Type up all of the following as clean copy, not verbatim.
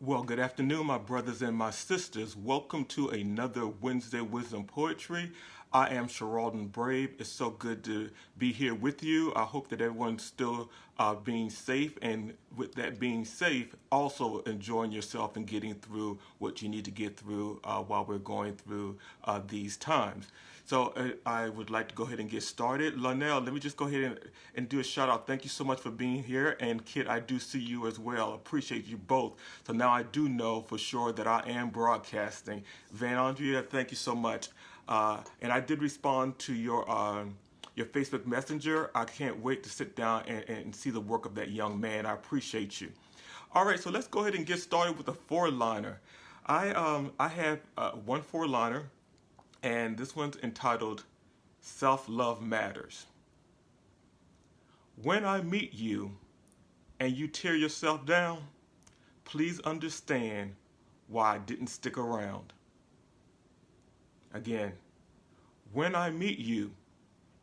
Well, good afternoon, my brothers and my sisters. Welcome to another Wednesday Wisdom Poetry. I am Sheraldon Brave. It's so good to be here with you. I hope that everyone's still being safe, and with that being safe, also enjoying yourself and getting through what you need to get through while we're going through these times. So I would like to go ahead and get started. Lonell, let me just go ahead and do a shout out. Thank you so much for being here. And Kit, I do see you as well. Appreciate you both. So now I do know for sure that I am broadcasting. Van Andrea, thank you so much. And I did respond to your Facebook Messenger. I can't wait to sit down and see the work of that young man. I appreciate you. All right, so let's go ahead and get started with a four-liner. I have one four-liner, and this one's entitled Self-Love Matters. When I meet you and you tear yourself down, please understand why I didn't stick around. Again, when I meet you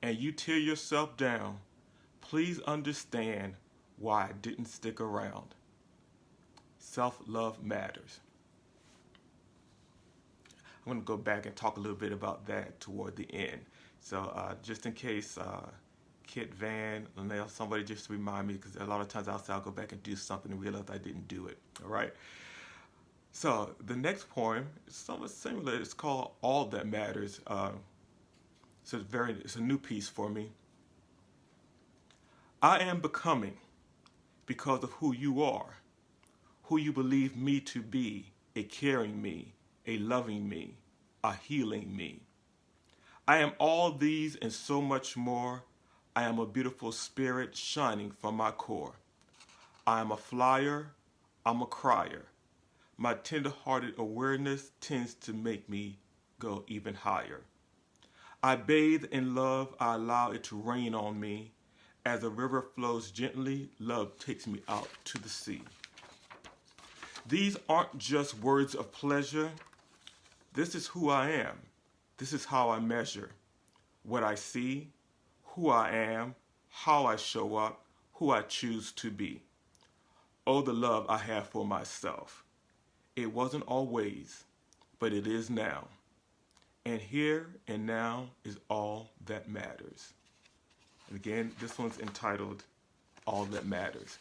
and you tear yourself down, please understand why I didn't stick around. Self-love matters. I'm going to go back and talk a little bit about that toward the end. So just in case Kit, Van, Linnell, somebody just remind me, because a lot of times I'll go back and do something and realize I didn't do it. All right. So the next poem is somewhat similar. It's called All That Matters. It's a new piece for me. I am becoming because of who you are, who you believe me to be, a caring me, a loving me, a healing me. I am all these and so much more. I am a beautiful spirit shining from my core. I am a flyer, I'm a crier. My tender-hearted awareness tends to make me go even higher. I bathe in love, I allow it to rain on me. As a river flows gently, love takes me out to the sea. These aren't just words of pleasure. This is who I am. This is how I measure what I see, who I am, how I show up, who I choose to be. Oh, the love I have for myself. It wasn't always, but it is now. And here and now is all that matters. And again, this one's entitled All That Matters.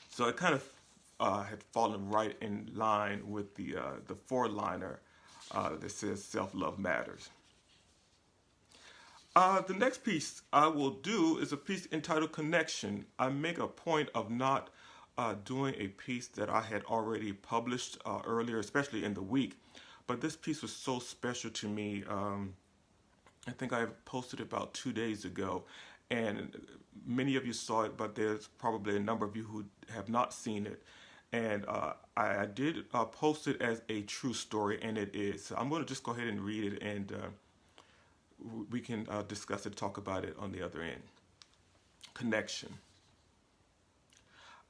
So it kind of had fallen right in line with the four-liner that says self-love matters. The next piece I will do is a piece entitled Connection. I make a point of not doing a piece that I had already published earlier, especially in the week. But this piece was so special to me. I think I posted it about 2 days ago. And many of you saw it, but there's probably a number of you who have not seen it. And I did post it as a true story, and it is. So I'm going to just go ahead and read it, and we can discuss it, talk about it on the other end. Connection.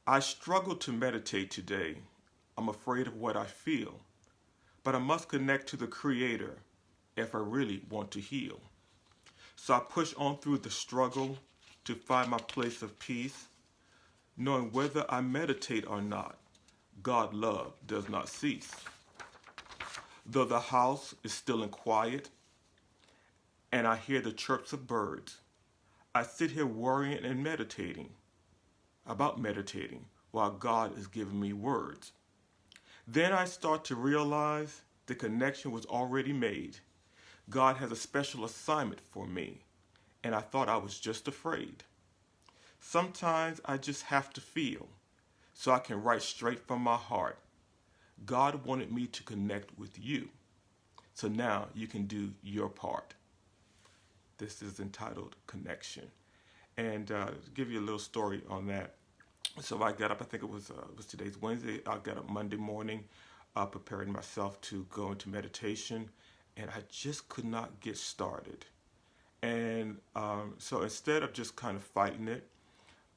I struggle to meditate today. I'm afraid of what I feel. But I must connect to the Creator if I really want to heal. So I push on through the struggle to find my place of peace, knowing whether I meditate or not, God's love does not cease. Though the house is still and quiet, and I hear the chirps of birds, I sit here worrying and meditating while God is giving me words. Then I start to realize the connection was already made. God has a special assignment for me, and I thought I was just afraid. Sometimes I just have to feel, so I can write straight from my heart. God wanted me to connect with you, so now you can do your part. This is entitled Connection. And to give you a little story on that. So I got up, I think it was today's Wednesday, I got up Monday morning, preparing myself to go into meditation, and I just could not get started. And so instead of just kind of fighting it,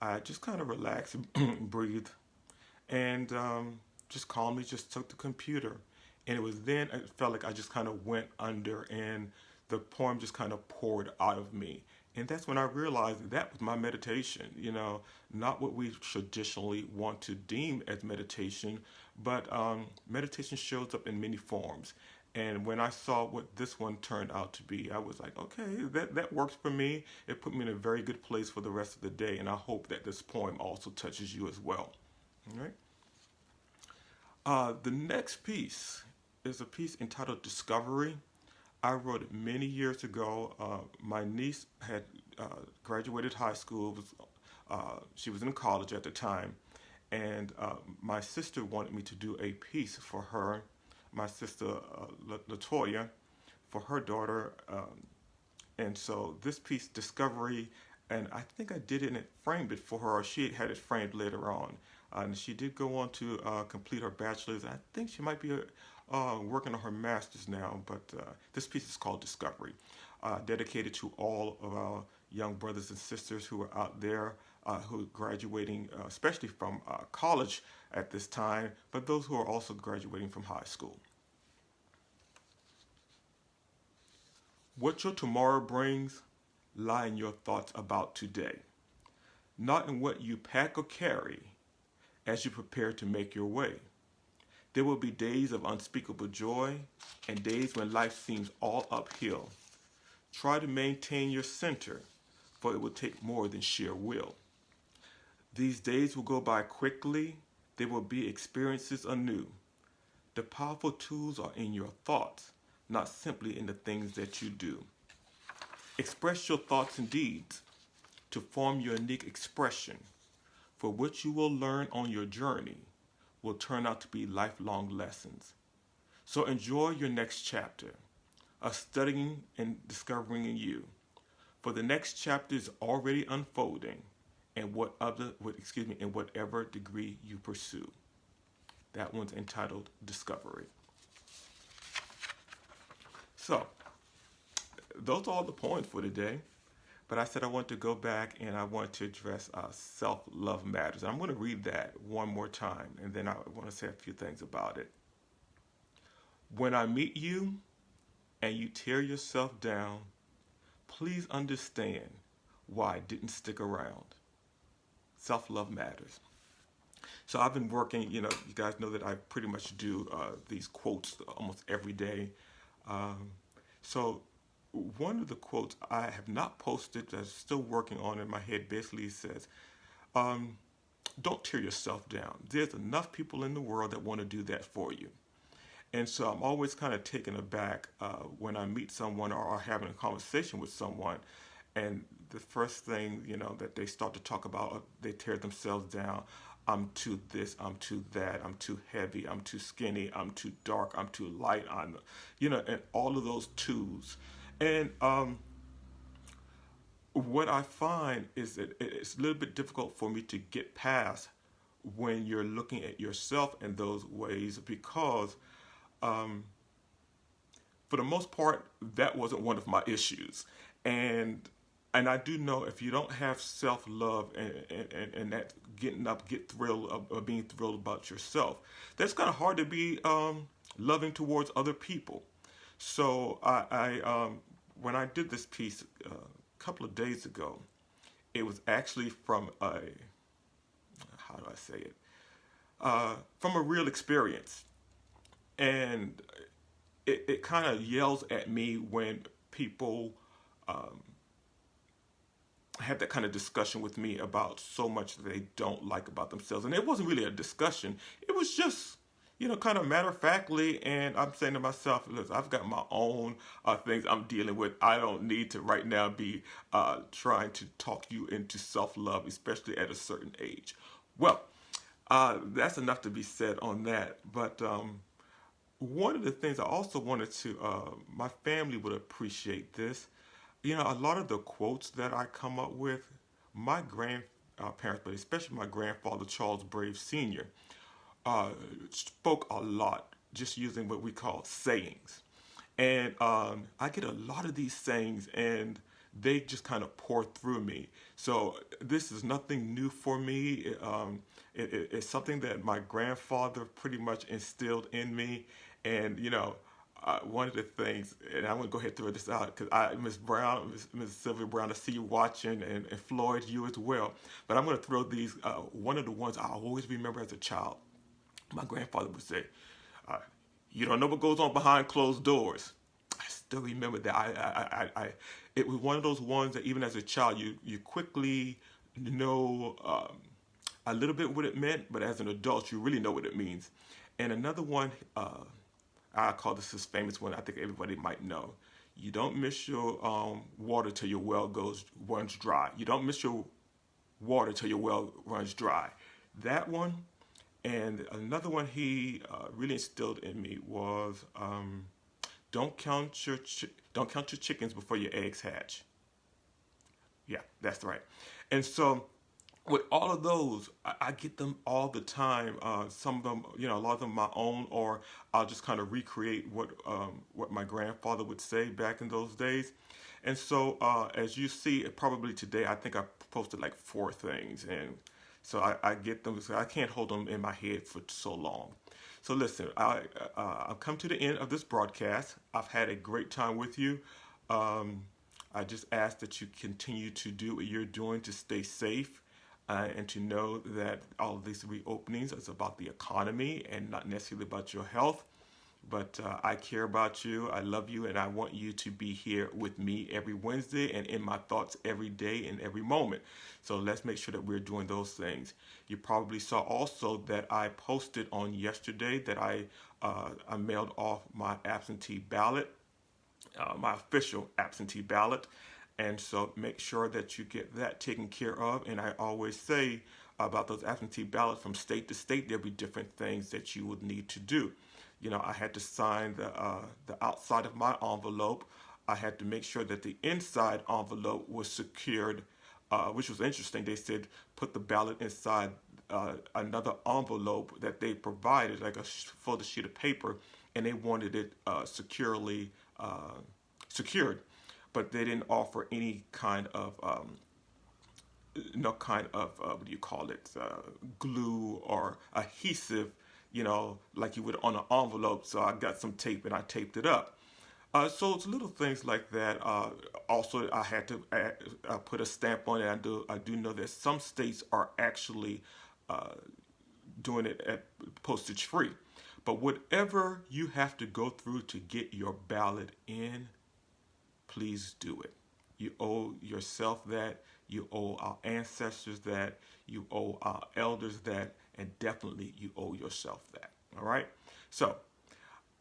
I just kind of relaxed and breathed, and just calmly just took the computer. And it was then it felt like I just kind of went under, and the poem just kind of poured out of me. And that's when I realized that, that was my meditation, not what we traditionally want to deem as meditation, but meditation shows up in many forms. And when I saw what this one turned out to be, I was like, okay, that works for me. It put me in a very good place for the rest of the day. And I hope that this poem also touches you as well. All right. The next piece is a piece entitled Discovery. I wrote it many years ago. My niece had graduated high school. She was in college at the time, and my sister wanted me to do a piece for her, my sister Latoya, for her daughter. And so this piece, Discovery, and I think I did it and framed it for her, or she had it framed later on. And she did go on to complete her bachelor's. I think she might be working on her master's now, but this piece is called Discovery, dedicated to all of our young brothers and sisters who are out there who are graduating, especially from college at this time, but those who are also graduating from high school. What your tomorrow brings lie in your thoughts about today, not in what you pack or carry as you prepare to make your way. There will be days of unspeakable joy and days when life seems all uphill. Try to maintain your center, for it will take more than sheer will. These days will go by quickly. They will be experiences anew. The powerful tools are in your thoughts, not simply in the things that you do. Express your thoughts and deeds to form your unique expression, for what you will learn on your journey will turn out to be lifelong lessons. So enjoy your next chapter of studying and discovering in you, for the next chapter is already unfolding in in whatever degree you pursue. That one's entitled Discovery. So, those are all the poems for today. But I said I want to go back and I want to address self-love matters. I'm going to read that one more time, and then I want to say a few things about it. When I meet you and you tear yourself down, please understand why I didn't stick around. Self-love matters. So I've been working, you guys know that I pretty much do these quotes almost every day. So one of the quotes I have not posted, that's still working on in my head, basically says, don't tear yourself down. There's enough people in the world that want to do that for you. And so I'm always kind of taken aback when I meet someone or having a conversation with someone, and the first thing, that they start to talk about, they tear themselves down. I'm too this, I'm too that, I'm too heavy, I'm too skinny, I'm too dark, I'm too light, and all of those twos. And what I find is that it's a little bit difficult for me to get past when you're looking at yourself in those ways, because for the most part, that wasn't one of my issues. And I do know if you don't have self-love and that get thrilled of being thrilled about yourself, that's kind of hard to be loving towards other people. So I when I did this piece a couple of days ago, it was actually from how do I say it? From a real experience. And it kind of yells at me when people have that kind of discussion with me about so much that they don't like about themselves. And it wasn't really a discussion. It was just, kind of matter-of-factly, and I'm saying to myself, listen, I've got my own things I'm dealing with. I don't need to right now be trying to talk you into self-love, especially at a certain age. Well, that's enough to be said on that. But one of the things I also wanted to, my family would appreciate this. A lot of the quotes that I come up with, my grandparents, but especially my grandfather, Charles Brave Sr., spoke a lot just using what we call sayings. And I get a lot of these sayings, and they just kind of pour through me. So this is nothing new for me. It's something that my grandfather pretty much instilled in me. And, one of the things, and I'm going to go ahead and throw this out because Miss Brown, Miss Sylvia Brown, I see you watching, and Floyd, you as well. But I'm going to throw these. One of the ones I always remember as a child. My grandfather would say, uh, "You don't know what goes on behind closed doors." I still remember that. It was one of those ones that even as a child, you quickly know a little bit what it meant, but as an adult, you really know what it means. And another one, I call this famous one. I think everybody might know. You don't miss your water till your well runs dry. You don't miss your water till your well runs dry. That one, and another one he really instilled in me was don't count your chickens before your eggs hatch. Yeah, that's right. And so with all of those, I get them all the time. Some of them, a lot of them my own, or I'll just kind of recreate what my grandfather would say back in those days. And so, as you see, probably today, I think I posted like 4 things, and so I get them. So I can't hold them in my head for so long. So listen, I've come to the end of this broadcast. I've had a great time with you. Um, I just ask that you continue to do what you're doing to stay safe and to know that all of these reopenings is about the economy and not necessarily about your health. But I care about you. I love you, and I want you to be here with me every Wednesday and in my thoughts every day and every moment. So let's make sure that we're doing those things. You probably saw also that I posted on yesterday that I mailed off my absentee ballot, my official absentee ballot. And so make sure that you get that taken care of. And I always say about those absentee ballots from state to state, there'll be different things that you would need to do. I had to sign the outside of my envelope. I had to make sure that the inside envelope was secured, which was interesting. They said put the ballot inside another envelope that they provided, like a folded sheet of paper, and they wanted it securely secured, but they didn't offer any kind of no kind of what do you call it, glue or adhesive, like you would on an envelope. So I got some tape and I taped it up. So it's little things like that. Also, I had to put a stamp on it. I do know that some states are actually doing it at postage free. But whatever you have to go through to get your ballot in, please do it. You owe yourself that. You owe our ancestors that. You owe our elders that. And definitely you owe yourself that. All right? So,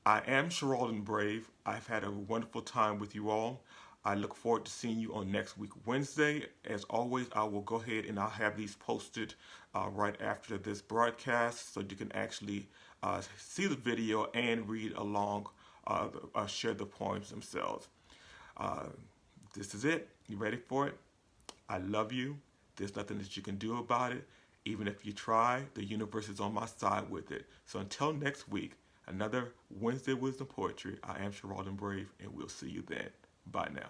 I am Sheraldin Brave. I've had a wonderful time with you all. I look forward to seeing you on next week, Wednesday. As always, I will go ahead and I'll have these posted right after this broadcast so you can actually see the video and read along, share the poems themselves. This is it. You ready for it? I love you. There's nothing that you can do about it. Even if you try, the universe is on my side with it. So until next week, another Wednesday Wisdom Poetry. I am Sheraldin Brave, and we'll see you then. Bye now.